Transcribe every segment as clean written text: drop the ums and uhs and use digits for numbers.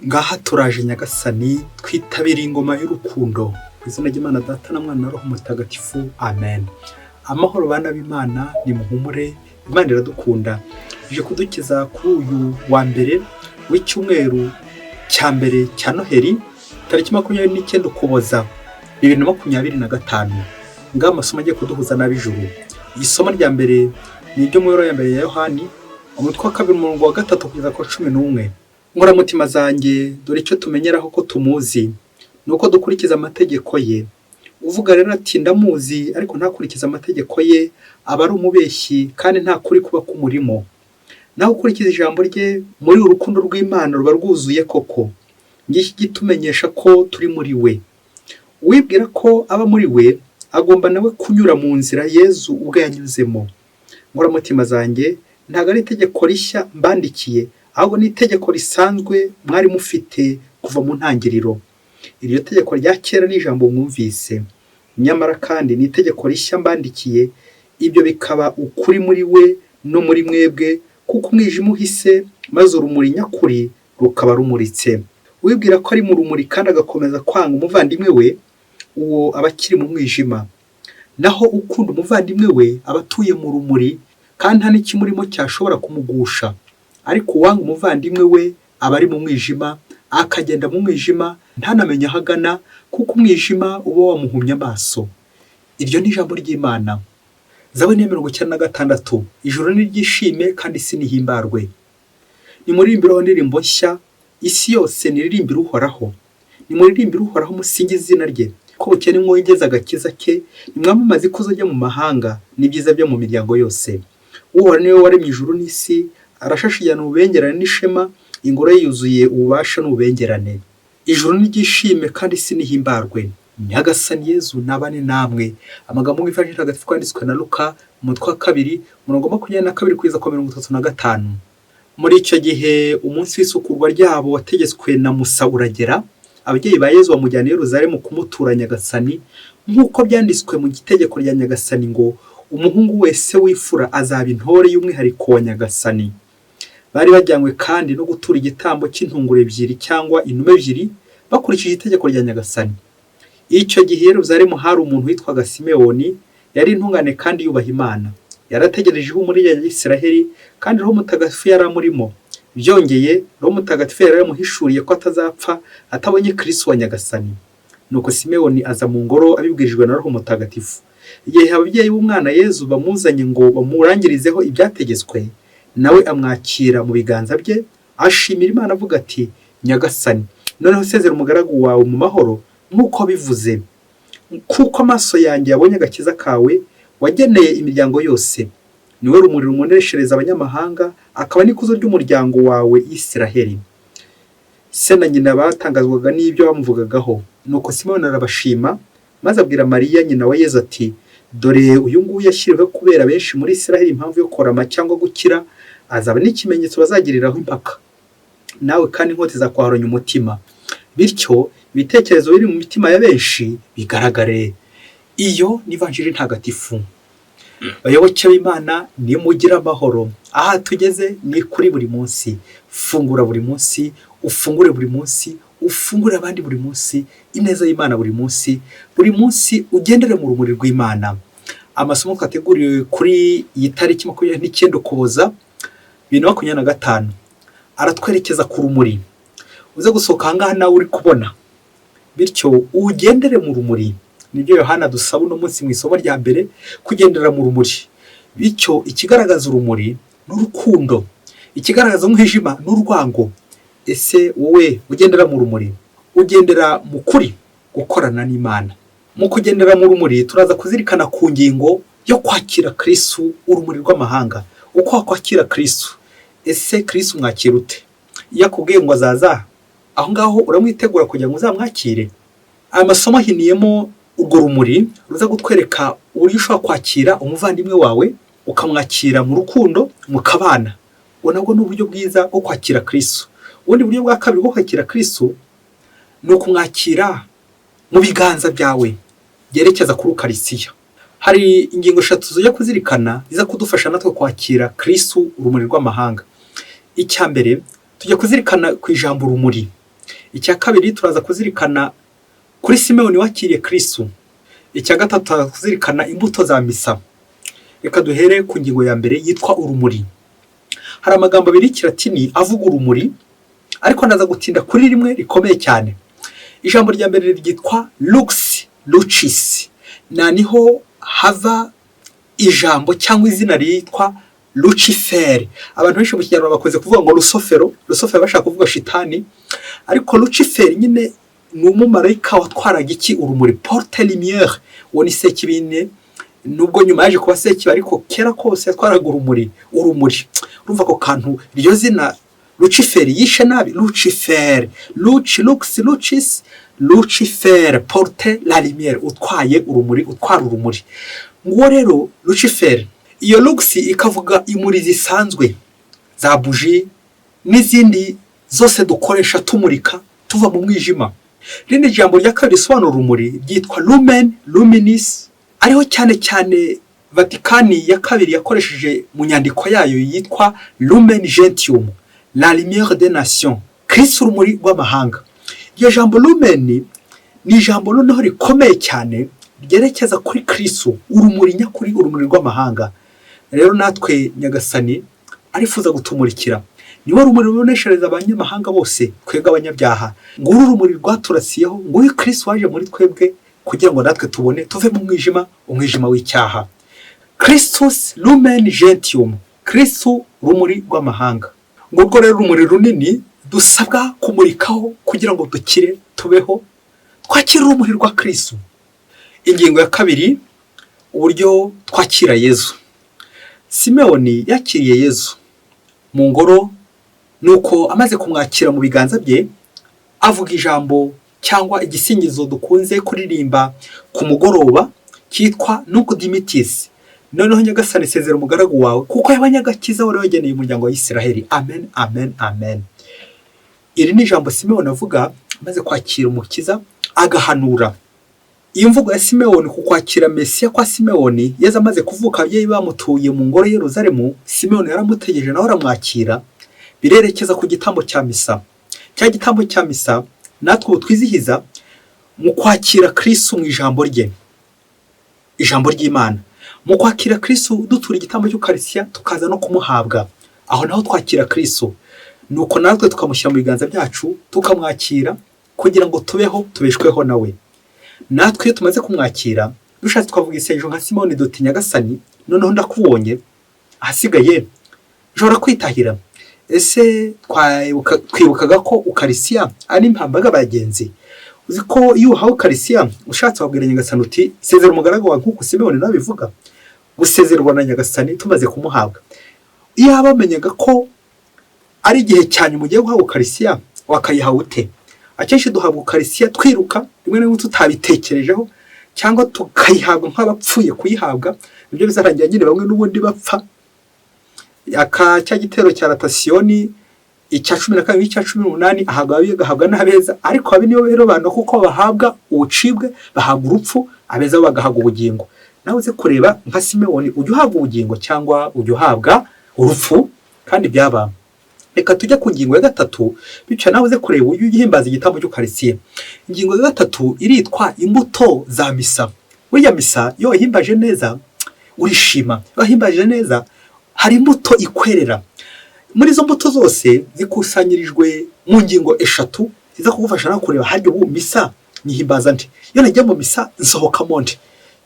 Ngaha turaje Nyagasani twitabiriye ingoma y'urukundo ku izina ry'Imana Data na Mwana na Roho Mutagatifu, amen. Amahoro bana b'Imana, nimuhumure, Imana iradukunda. Ije kudukiza kuri uyu wa mbere w'icyumweru cya mbere cya Noheli, tariki 29 Ukuboza 2025. Ngaha amasomo agiye kuduhuza n'ab'ijuru. Isomo rya mbere ni iryo mu Ibaruwa ya mbere ya Yohani, umutwe wa 2 umurongo wa 3 kugeza ku 11. Mutima zanjye, dore icyo tumenyeraho ko tumuzi, nuko dukurikiza amategeko ye. Uvuga rero ati ndamuzi ariko ntakurikiza amategeko ye, aba ari umubeshyi kandi nta kuri kuba kumurimo. Naho ukurikiza ijambo rye, muri urukundo rw'Imana ruba rwuzuye koko. Ngiki gitumenyesha ko turi muri we. Uwibwira ko aba muri we, agomba nawe kunyura mu nzira Yezu ubwo yanyuzemo. Mutima zanjye, ntago ari itegeko rishya mbandikiye, ahubwo ni itegeko risanzwe mwari mufite kuva mu ntangiriro. Iryo tegeko rya kera ni ijambo mwumvise, nyamara kandi ni itegeko rishya mbandikiye, ibyo bikaba ukuri muri we no muri mwebwe, kuko umwijima uhise maze urumuri nyakuri rukaba rumuritse. Wibwira ko ari mu rumuri kandi agakomeza kwanga umuvandimwe we, uwo aba akiri mu mwijima. Naho ukunda umuvandimwe we aba atuye mu rumuri kandi nta n'ikimurimo cyashobora kumugusha. Ariko uwanga umuvandimwe we aba ari mu mwijima, akagenda mu mwijima ntanamenye aho agana, kuko umwijima uba wamuhumye amaso. Iryo ni ijambo ry'Imana. Zaburi ya 96. Ijuru niryishime kandi isi nihimbarwe. Nimuririmbire indirimbo nshya, isi yose niririmbire Uhoraho. Nimuririmbire Uhoraho, musingize izina rye, ko bukeye nimwogeza agakiza ke, nimwamamaze ikuzo rye mu mahanga n'ibyiza byo mu miryango yose. Uhoraho niwe waremye ijuru n'isi, arashashiyana ububengerane n'ishema, ingoro ye yuzuye ububasha n'ububengerane. Ijuru niryishime kandi isi nihimbarwe. Nyagasani Yezu nabane namwe. Amagambo y'Ivanjili Ntagatifu kwanditswe na Luka, umutwe wa 2 umurongo 22 kugeza ku 35. Muri icyo gihe umunsi w'isukurwa ryabo wategetswe na Musa uragera, ababyeyi ba Yezu bamujyana i Yerusalemu kumutura Nyagasani, nk'uko byanditswe mu gitegeko rya Nyagasani ngo umuhungu wese w'ifura azaba intore y'umwihariko wa Nyagasani. Bari bajyanywe kandi no gutura igitambo cy'intunguro ebyiri cyangwa intume ebyiri bakurikije itegeko rya Nyagasani. Icyo gihe Yerusalemu hari umuntu witwaga Simewoni, yari intungane kandi yubaha Imana. Yarategereje ihumure ya Isiraheli kandi Roho Mutagatifu yari amurimo. Byongeye Roho Mutagatifu yari yamuhishuriye ko atazapfa atabonye Kristo wa Nyagasani. Nuko Simewoni aza mu ngoro abibwirijwe na Roho Mutagatifu. Igihe ababyeyi b'umwana Yezu bamuzanye ngo bamurangirizeho ibyategetswe, nawe amwakira mu biganza bye, ashimira Imana avuga ati Nyagasani, noneho sezera umugaragu wawe mu mahoro nk'uko bivuze, kuko amaso yanjye yabonye agakiza kawe wageneye imiryango yose. Niwe rumuri rumuneshereza abanyamahanga, akaba n'ikuzo ry'umuryango wawe Isiraheli. Se na nyina batangazwaga n'ibyo bamuvugagaho. Nuko Simoni arabashima, maze abwira Mariya nyina wa Yezu ati dore uyu nguyu yashyiriweho kubera benshi muri Isiraheli impamvu yo korama cyangwa gukira, azaba n'ikimenyetso bazagiriraho impaka. Nawe kandi inkota izakwaharanya umutima, bityo ibitekerezo biri mu mitima ya benshi bigaragare. Iyo ni Ivanjili Ntagatifu. Bayoboke b'Imana, nimugira amahoro. Aha tugeze ni kuri buri munsi. Fungura buri munsi, ufungure buri munsi, ufungure abandi buri munsi, ineza y'Imana buri munsi, buri munsi ugendere mu rumuri rw'Imana. Amasomo kategoriwe kuri iyi tariki 29 Ukuboza 2025 aratwerekeza ku rumuri. Uze gusohoka ahangaha nawe uri kubona, bityo ugendere mu rumuri. Nibyo Yohana dusaba uno munsi mu isomo rya mbere, kugendera mu rumuri. Bityo ikigaragaza urumuri n'urukundo, ikigaragaza umwijima n'urwango. Ese wowe ugendera mu rumuri, ugendera mu kuri, gukorana n'Imana. Mu kugendera mu rumuri turaza kuzirikana ku ngingo yo kwakira Kristo, urumuri rw'amahanga. Uko wakwakira Kristo? Ese Kristo mwakira ute? Iyo akubwiye ngo azaza, aho ngaho uramwitegura kugira ngo uzamwakire? Aya masomo ahiniyemo urwo rumuri ruza gutwereka uburyo ushobora kwakira umuvandimwe wawe, ukamwakira mu rukundo, mukabana. Nabwo ni uburyo bwiza bwo kwakira Kristo. Ubundi buryo bwa kabiri bwo kwakira Kristo ni ukumwakira mu biganza byawe byerekeza kuri Ukarisiya. Hari ingingo 3 zo kuzirikana ziza kudufasha natwe kwakira Kristo, urumuri rw'amahanga. Icya mbere tujya kuzirikana ku ijambo rumuri. icya kabiri turaza kuzirikana kuri Simewoni wakiriye Kristo. Icya gatatu turaza kuzirikana imbuto za misa. Reka duhere ku ngingo ya mbere yitwa urumuri. Hari amagambo abiri y'Ikilatini avuga urumuri, ariko ndaza gutinda kuri rimwe rikomeye cyane. Ijambo rya mbere ryitwa lux lucis, niho hava ijambo cyangwa izina ryitwa Lucifer. Abantu benshi mu Kinyarwanda bakoze kuvuga ngo Rusofero bashaka kuvuga shitani, ariko Lucifer nyine ni umumarayika watwaraga iki? Urumuri, porte lumière. Uwo ni Sekibine, nubwo nyuma yaje kuba Sekibi, ariko kera kose yatwaraga urumuri. Urumva ko kantu iryo zina Lucifer yishe nabi. Lucifer, lux lucis, Lucifer, porte la lumière, utwaye urumuri, utwara urumuri. Nguwo rero Lucifer. Iyo lux ikavuga imuri zisanzwe za buji n'izindi zose dukoresha tumurika tuva mu mwijima. Rindi jambo rya kabiri risobanura urumuri ryitwa lumen luminis, ariho cyane cyane Vatikani ya kabiri yakoresheje mu nyandiko yayo yitwa lumen gentium, la lumière des nations, Kristo urumuri rw'amahanga. Iryo jambo lumen ni ijambo noneho rikomeye cyane ryerekeza kuri Kristo, urumuri nyakuri, urumuri rw'amahanga. Rero natwe Nyagasani arifuza gutumurikira, niwe rumuri ruboneshereza abanyamahanga bose, twebwe abanyabyaha. Nguru urumuri rwaturasiyeho, nguyu Kristo waje muri twebwe kugira ngo natwe tubone tuve mu mwijima, umwijima w'icyaha. Christus lumen gentium, Kristo rumuri rw'amahanga. Ngurwo rero urumuri runini dusabwa kumurikaho kugira ngo dukire, tubeho, twakira urumuri rwa Kristo. Ingingo ya kabiri, uburyo twakira Yezu. Simewoni yakiriye Yezu mu ngoro, nuko amaze kumwakira mu biganza bye avuga ijambo cyangwa igisingizo dukunze kuririmba ku mugoroba cyitwa Nunc Dimittis. Noneho Nyagasani sezera umugaragu wawe kuko yabanyagakiza wari wageneye umuryango wa Isiraheli. Amen, amen, amen. Iri ni ijambo Simewoni avuga amaze kwakira umukiza, agahanura. Iyo mvugo ya Simewoni ku kwakira Mesiya kwa Simewoni, Yezu amaze kuvuka ababyeyi bamutuye mu ngoro ya Yerusalemu, Simewoni yaramutegereje nawe aramwakira, birerekeza ku gitambo cya misa. Cya gitambo cya misa natwe twizihiza mu kwakira Kristo mu ijambo rye, ijambo ry'Imana. Mu kwakira Kristo dutura igitambo cy'Ukarisitiya tukaza no kumuhabwa, aho naho twakira Kristo. Nuko natwe tukamushyira mu biganza byacu tukamwakira kugira ngo tubeho, tubeshweho nawe. Natwe iyo tumaze kumwakira dushatse twavuga isengesho nka Simewoni duti Nyagasani, noneho ndakubonye, ahasigaye nshobora kwitahira. Ese twibukaga ko Ukarisitiya ari impambaga abagenzi. Uzi ko iyo uhawe Ukarisitiya ushatse wabwira Nyagasani uti sezera umugaragu wawe nk'uko Simewoni nabivuga. Gusezerwa na Nyagasani tumaze kumuhabwa. Iyo abamenyaga ko ari igihe cyane mugiye guhawe Ukarisitiya, wakayihawe ute? Akenshi duhabwa Ukarisitiya twiruka, rimwe na rimwe tutabitekerejeho, cyangwa tukayihabwa nk'abapfuye kuyihabwa. Ibyo bizarangira nyine bamwe n'ubundi bapfa. Cya gitero cya Ratasiyoni icya 12 n'icya 18 agahabwa n'abeza, ariko abi niyo rero banda kuko bahabwa ubucibwe, bahabwa urupfu, abeza bagahabwa ubugingo. Nawe uze kureba nka Simewoni, ujya uhabwa ubugingo cyangwa ujya uhabwa urupfu, kandi byaba. Reka tujya ku ngingo ya gatatu, bica nawe uze kureba ujye uhimbaza igitambo cy'Ukarisitiya. Ingingo ya gatatu iritwa imbuto za misa. Burya misa iyo wahimbaje neza urishima, wahimbaje neza hari imbuto ikwerera. Muri izo mbuto zose zikusanyirijwe mu ngingo eshatu ziza kugufasha no kureba haryo ubu misa nyihimbaza nti. Iyo najya mu misa nsohokamo nti,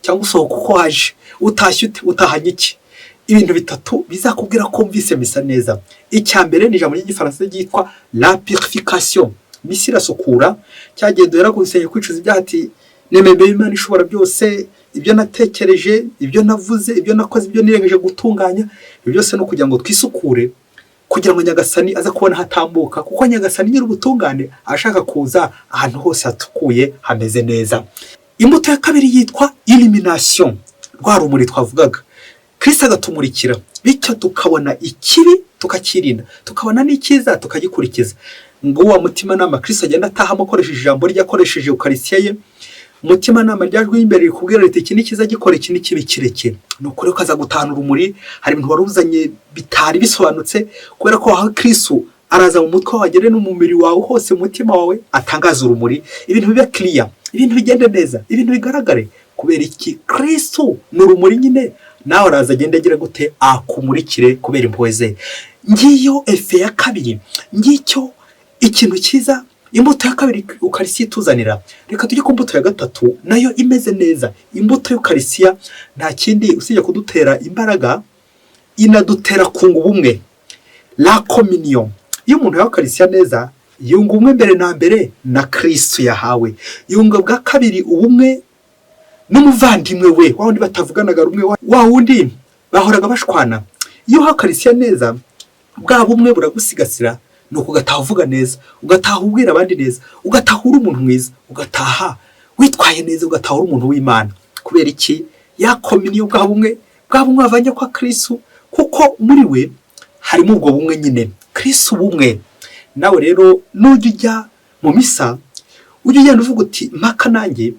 cyangwa usohoka uko waje, utashye ute, utahanye iki. Ibintu bitatu bizakubwira ko mvise misa neza. Icya mbere ni ijambo ry'Igifaransa ryitwa la purification. Misa irasukura, cyagendera ku bisenge kwicuza ibyaha ati nemeye Imana ishobora byose, ibyo natekereje, ibyo navuze, ibyo nakoze, ibyo nirengeje gutunganya, ibyo byose no kugira ngo twisukure, kugira ngo Nyagasani aza kubona hatambuka, kuko Nyagasani nyiri ubutungane ashaka kuza ahantu hose hatukuye hameze neza. Imbuto ya kabiri yitwa illumination, rwa rumuri twavugaga. Kristo agatumurikira, bityo tukabona ikibi tukakirinda, tukabona n'icyiza tukagikurikiza. Ngo wa mutima nama Kristo agenda atahamo akoresheje ijambo rye, akoresheje Ukarisitiya ye. Umutima nama ryajwe imbere rikubwira riti iki ni cyiza gikora, iki ni kibi kireke. Nuko rero kaza gutahana urumuri. Hari ibintu waruzanye bitari bisobanutse, kubera ko aho Kristo araza mu mutwe wawe agere no mu mubiri wawe hose, mu mutima wawe atangaza urumuri, ibintu bibe clear, ibintu bigende neza, ibintu bigaragare. Kubera iki? Kristo ni urumuri nyine, nawe araza agenda agira gute? Akumurikire kubera impuhwe ze. Ngiyo efe ya kabiri, ngicyo ikintu cyiza imbuto ya kabiri ukarisiya ituzanira. Reka tujye ku mbuto ya gatatu, nayo imeze neza. Imbuto y'ukarisiya nta kindi usibye kudutera imbaraga, inadutera kunga ubumwe, la communion. Iyo umuntu yahawe ukarisiya neza, yunga ubumwe mbere na mbere na Kristo yahawe, yunga bwa kabiri ubumwe n'umuvandimwe we, wa wundi batavuganaga rumwe, wa wundi bahoraga bashwana. Iyo uhawe ukarisiya neza, bwa bumwe buragusigasira, nuko ugataha uvuga neza, ugataha ubwira abandi neza, ugataha uri umuntu mwiza, ugataha witwaye neza, ugataha uri umuntu w'Imana. Kubera iki? Yakominiye bwa bumwe bavanye kwa Kristo, kuko muri we harimo ubwo bumwe nyine, Kristo ubumwe. Nawe rero nujya ujya mu misa, ujya ugenda uvuga uti mpaka nanjye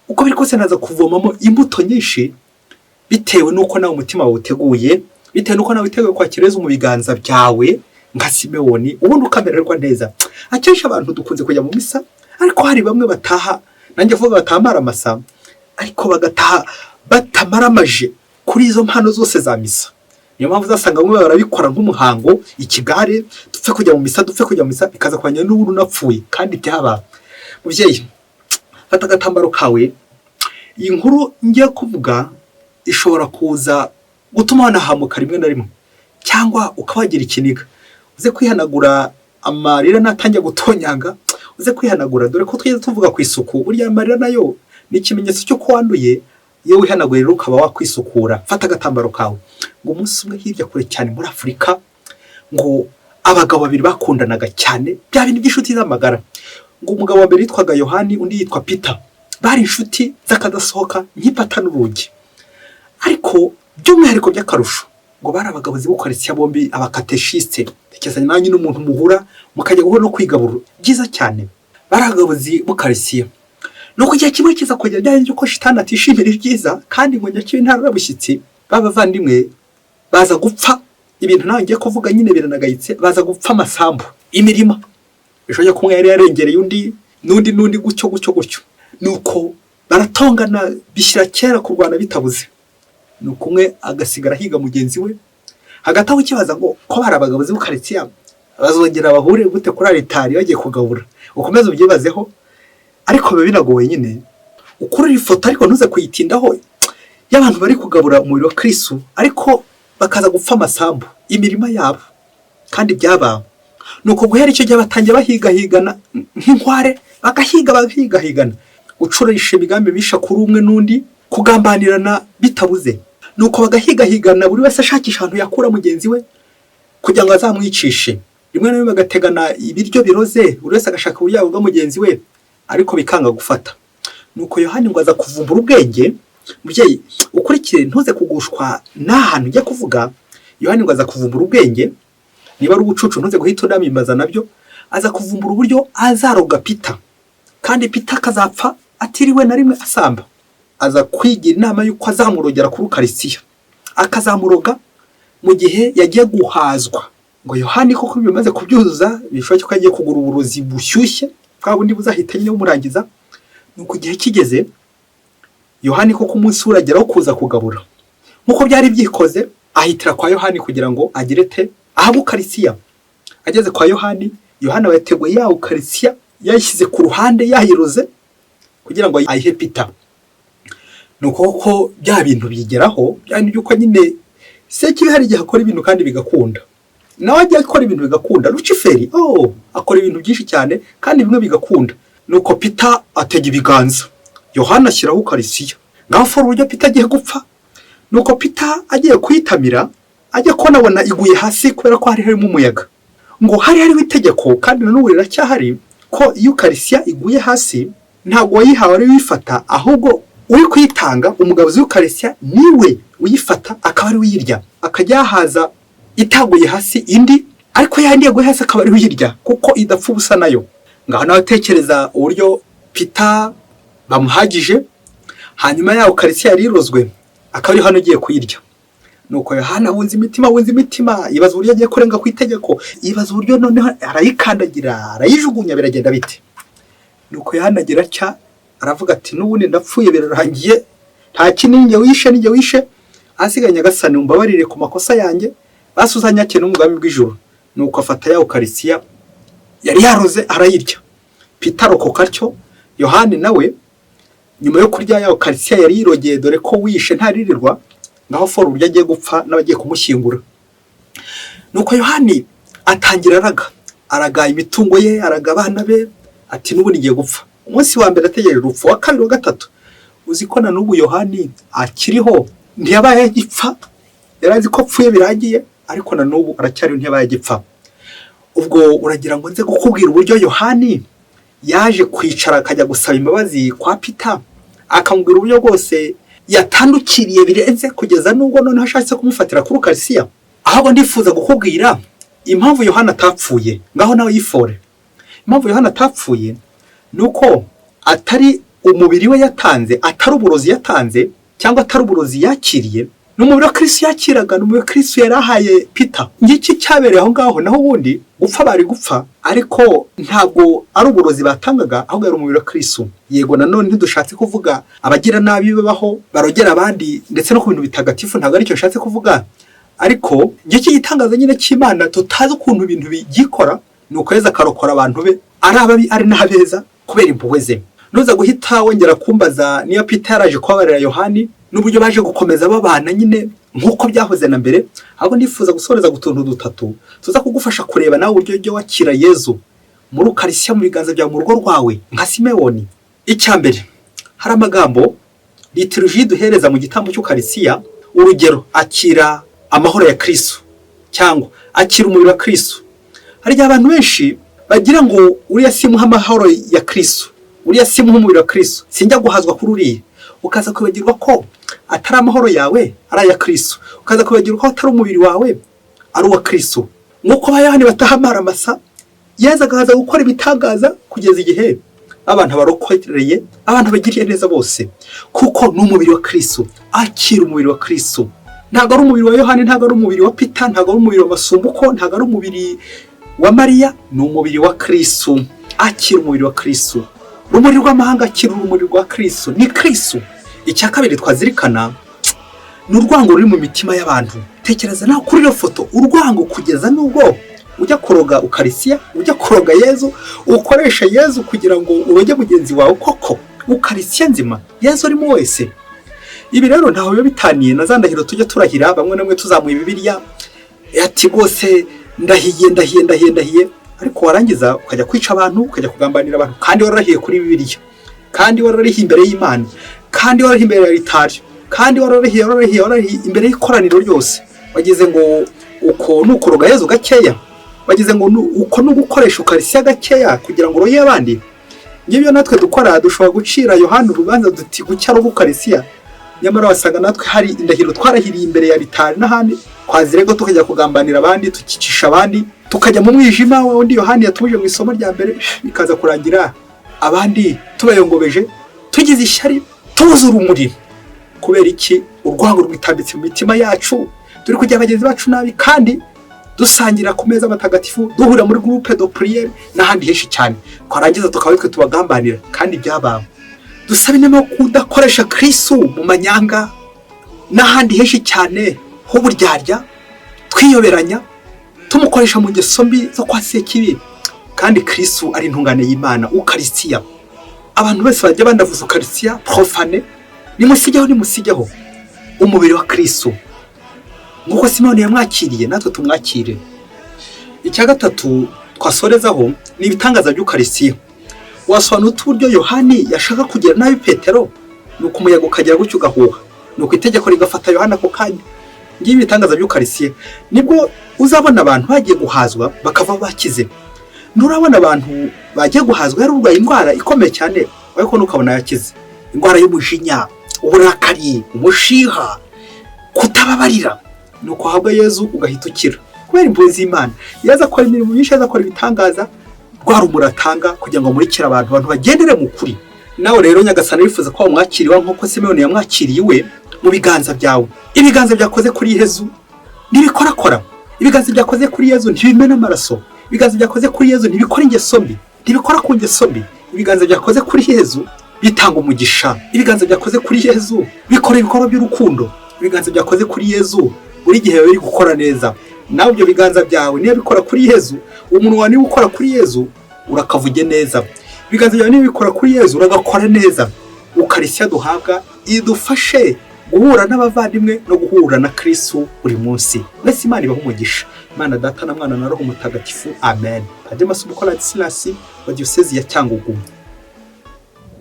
uko biri kose naza kuvomamo imbuto nyinshi, bitewe n'uko nawe umutima wawe uteguye, bitewe n'uko nawe witeguye kwakira Yesu mu biganza byawe nka Simewoni, ubundi ukamererwa neza. Akenshi abantu dukunze kujya mu misa, ariko hari bamwe bataha, nanjye vuga batamara amasa, ariko bagataha batamaramaje kuri izo mpano zose za misa. Niyo mpamvu uzasanga bamwe barabikora nk'umuhango, ikigare, dupfe kujya mu misa, bikaza kwanya n'ubu unapfuye kandi byaba. Mubyeyi, fata agatambaro kawe. Iyi nkuru ngiye kuvuga ishobora kuza gutuma wanahamuka rimwe na rimwe, cyangwa ukabagira ikiniga, uze kwihanagura amarira natangiye gutonyanga, uze kwihanagura. Dore ko twize tuvuga ku isuku, burya amarira nayo ni ikimenyetso cyo kwanduye. Iyo wihanaguye rero ukaba wakwisukura, fata agatambaro kawe. Ngo umunsi umwe hirya kure cyane muri Afurika, ngo abagabo babiri bakundanaga cyane, bya bintu by'inshuti z'amagara. Ngo umugabo wa mbere yitwaga Yohani, undi yitwa Peter. Bari inshuti z'akadasohoka nk'ipata n'urugi. Ariko by'umwihariko by'akarusho, ngo bari abagabo z'ukarisiya bombi, abakateshiste. Tekereza nanjye n'umuntu muhura mukajya guhura no kwigabura, byiza cyane. Bari abagabo z'ukarisiya. Nuko igihe kimwe kiza kugera byari uko shitani atishimira ibyiza, kandi ngo nyakibe ntarabushyitsi b'abavandimwe baza gupfa. Ibintu nawe ngiye kuvuga nyine biranagayitse, baza gupfa amasambu, imirima. Bishoboye kumwe yari yarengereye undi n'undi gutyo. Nuko baratongana, bishyira kera kurwana bitabuze. Nuko umwe agasigara higa mugenzi we, hagati aho kibaza ngo ko bari abagabo z'ukarisiya bazongera bahure gute kuri alitari bagiye kugabura. Ukomeza ubyibazeho, ariko biba binagoye nyine. Ukurura ifoto ariko ntuze kuyitindaho y'abantu bari kugabura umubiri wa Kristo, ariko bakaza gupfa amasambu, imirima yabo, kandi byaba. Nuko guhera icyo gihe batangiye bahigahigana nk'inkware, bagahigahigana, gucurisha imigambi bisha kuri umwe n'undi, kugambanirana bitabuze. Nuko bagahigahigana, buri wese ashakisha ahantu yakura mugenzi we kugira ngo azamwicishe. Rimwe na rimwe bagategana ibiryo biroze, buri wese agashaka uburyo bwa mugenzi we, ariko bikanga gufata. Nuko Yohani ngo aza kuvumbura ubwenge. Mubyeyi, ukurikire ntuze kugushwa n'ahantu ujya kuvuga. Yohani ngo aza kuvumbura ubwenge, niba ari ubucucu ntuze guhita unamimbaza nabyo. Aza kuvumbura uburyo azaroga Peter, kandi Peter akazapfa atiriwe na rimwe asamba. Aza kwigira inama y'uko azamurogera kuri ukarisiya, akazamuroga mu gihe yagiye guhazwa. Ngo Yohani koko bimaze kubyuzuza, bishoboye ko agiye kugura uburozi bushyushye, bwa bundi buzahita nyine bumurangiza. Nuko igihe kigeze, Yohani koko umunsi urageraho kuza kugabura. Nkuko byari byikoze, ahitira kwa Yohani kugira ngo agire te ahabu ukarisiya. Ageze kwa Yohani, Yohana yateguye ya ukarisiya, yayishyize ku ruhande yayiroze kugira ngo ayihe Peter. Nuko ko bya bintu bigeraho, byandi yuko nyine Sekibi hari igihe akora ibintu kandi bigakunda. Nawe ajya akora ibintu bigakunda. Luciferi akora ibintu byinshi cyane kandi bimwe bigakunda. Nuko Peter atega ibiganza, Yohana ashyiraho ukarisiya. Naho for uburyo Peter agiye gupfa. Nuko Peter agiye kwitamira, ajya kubona iguye hasi kubera ko hari harimo umuyaga. Ngo hariho itegeko, kandi n'ubu riracyahari, ko iyo ukarisiya iguye hasi ntabwo wayihawe ari wifata, ahubwo uri kwitanga umugabo w'ukarisiya niwe uyifata, akaba ari uyirya, akajya yahaza itaguye hasi indi, ariko yandi yaguye hasi akaba ari uyirya, kuko idapfa ubusa nayo. Ngaho nawe tekereza uburyo Peter bamuhagije, hanyuma ya ukarisiya yarirozwe, akaba ari hano ugiye kuyirya. nuko Yohana wunze imitima yibaza uburyo agiye kurenga ku itegeko, yibaza uburyo noneho arayikandagira arayijugunya biragenda bite. Nuko Yohana agira cya aravuga ati n'ubundi ndapfuye birarangiye, nta kinini njye wishe asigaye Nyagasani umbabarire ku makosa yanjye basuzanya cyane n'umugambi bw'ijuru. Nuko afata ya Ukarisiya yari yaroze arayirya. Petero ko katyo, Yohani nawe nyuma yo kurya ya Ukarisiya yari yirogeye dore ko wishe ntaririrwa ngaho foro uburyo agiye gupfa n'abagiye kumushyingura. Nuko Yohani atangira araga imitungo ye, araga abana be, ati n'ubundi ngiye gupfa. Umunsi wa mbere ategereje urupfu, wa kabiri wa gatatu uzi ko na n'ubu Yohani akiriho ntiyabaye agipfa, yarazi ko apfuye biragiye, ariko na n'ubu aracyari ntiyabaye agipfa. Ubwo uragira ngo nze gukubwira uburyo Yohani yaje kwicara akajya gusaba imbabazi kwa Peter, akamubwira uburyo bwose yatandukiriye birenze kugeza nubwo noneho ashatse kumufatira kuri Ukarisiya. Ahubwo ndifuza gukubwira impamvu Yohana atapfuye, ngaho nawe yifore. Impamvu Yohana atapfuye nuko atari umubiri we yatanze, atari uburozi yatanze cyangwa atari uburozi yakiriye, n'umubiri wa Kristo yakiraga, n'umubiri wa Kristo yarahaye Peter. Ngiki cyabereye aho ngaho, naho ubundi gupfa bari gupfa, ariko ntabwo ari uburozi batangaga, ahubwo ari umubiri wa Kristo. Yego nanone ntidushatse kuvuga abagira nabi babaho barogera abandi ndetse no ku bintu bitagatifu, ntabwo ari cyo nshatse kuvuga, ariko ngiki gitangaza nyine cy'Imana tutazi ukuntu ibintu bigikora, nuko Yesu akarokora abantu be ari ababi ari n'abeza kubera impuhwe ze. Nuza guhita wongera kumbaza niyo Peter yaraje kubabarira Yohani n'uburyo baje gukomeza babana nyine nkuko byahoze na mbere, ahubwo ndifuza gusoreza gutuntu dutatu tuza kugufasha kureba nawe uburyo wakira Yesu muri Ukarisiya mu biganza bya mu rugo rwawe nka Simewoni. Icyambere hari amagambo liturujia duhereza mu gitambo cy'Ukarisiya, urugero akira amahoro ya Kristo cyangwa akira umubiri wa Kristo. Hari abantu benshi bagira ngo uriya simuha amahoro ya Kristo, uriya simuha umubiri wa Kristo, sinjya guhazwa kuri uriya, ukaza kwibagirwa ko atari amahoro yawe ari aya Kristo, ukaza kwibagirwa ko atari umubiri wawe ari uwa Kristo. Nkuko bayahani batahamara amasa, Yesu agahaza gukora ibitangaza kugeza igihe abantu barokoreye, abantu bagiriye neza bose, kuko n'umubiri wa Kristo. Akira umubiri wa Kristo, ntabwo ari umubiri wa Yohani, ntabwo ari umubiri wa Peter, ntabwo ari umubiri wa Masumbuko, ntabwo ari umubiri wa Mariya, ni umubiri wa Kristo. Akira umubiri wa Kristo. Rumuri rw'amahanga akira urumuri rwa Kristo, ni Kristo. Icya kabiri twazirikana ni urwango ruri mu mitima y'abantu. Tekereza nawe kuri iyo foto, urwango kugeza nubwo ujya kuroga Ukarisiya, ujya kuroga Yesu, ukoresha Yesu kugira ngo uroge mugenzi wawe. Koko Ukarisiya nzima Yesu arimo wese. Ibi rero ntaho biba bitaniye na za ndahiro tujya turahira, bamwe namwe tuzamuye Bibiliya ati rwose ndahiye, ariko warangiza ukajya kwica abantu, ukajya kugambanira abantu, kandi wararahiye kuri Bibiliya, kandi wararahiye imbere y'Imana, kandi wararahiye imbere ya ritari, kandi wararahiye imbere y'ikoraniro ryose. Wagize ngo uko nukuroga Yesu gakeya, wagize ngo uko nugukoresha Ukarisiya gakeya kugira ngo uroye abandi. Ngibyo natwe dukora, dushobora gucira Yohana urubanza duti gucyaro Ukarisiya, nyamara wasanga natwe hari indahiro twarahiriye imbere ya ritari n'ahandi, kwazirego tukajya kugambanira abandi, tukicisha abandi, tukajya mu mwijima wundi Yohani yatuje mu isomo rya mbere, bikaza kurangira abandi tubayongobeje, tugize ishyari, tubuze urumuri. Kubera iki? Urwango rwitambitse mu mitima yacu, turi kujya abagenzi bacu nabi, kandi dusangira ku meza matagatifu, duhura muri groupe de prière n'ahandi henshi cyane, kwarangiza tukaba twe tubagambanira, kandi byabaho. Dusabe inama kudakoresha Kristo mu manyanga n'ahandi henshi cyane h'uburyarya, twiyoberanya, tumukoresha mu ngeso mbi zo kwa Sekibi, kandi Kristo ari intungane y'Imana. Ukarisiya, abantu bose bajya bandavuza Ukarisiya profane, nimusigeho umubiri wa Kristo. Nguko Simoni yamwakiriye, natwe tumwakire. Icya gatatu twasorezaho ni ibitangaza by'Ukarisiya. Wasobanura uburyo Yohani yashaka kugira nabi Petero, nuko umuyaga ukagera gutyo ugahuha, nuko itegeko rigafata Yohana ako kanya. Ngibi ibitangaza by'Ukarisiya nibwo uzabona abantu bagiye guhazwa bakava bakize. Nurabona abantu bagiye guhazwa yarurwaye indwara ikomeye cyane, ariko nukabona yakize. Indwara y'umujinya, uburakari, umushiha, kutababarira, nuko habwa Yesu ugahita ukira kubera impuhwe z'Imana. Yaza akora imirimo myinshi, yaza akora ibitangaza, rwaruratanga kugira ngo murikire abantu bagendere mu kuri. Nawe rero Nyagasani wifuza ko wamwakiriwa nkuko Simoni yamwakiriye we, mu biganza byawe. Ibiganza byakoze kuri Yezu ntibikorakora. Ibiganza byakoze kuri Yezu ntibimena amaraso. Ibiganza byakoze kuri Yezu ntibikora ingeso mbi, ntibikora ku ngeso mbi. Ibiganza byakoze kuri Yezu bitanga umugisha. Ibiganza byakoze kuri Yezu bikora ibikorwa by'urukundo. Ibiganza byakoze kuri Yezu buri gihe biri gukora neza. Nawe ibyo biganza byawe niyo bikora kuri Yezu, umunwa niwo ukora kuri Yezu urakavuge neza. Ibiganza byawe niyo bikora kuri Yezu uragakora neza. Ukarisya duhabwa idufashe guhura n'abavandimwe no guhura na Kristo buri munsi. Mwese Imana ibahe umugisha. Imana Data na Mwana na Roho Mutagatifu. Amen. Padiri Masumbuko Ladislas wa Diocese ya Cyangugu.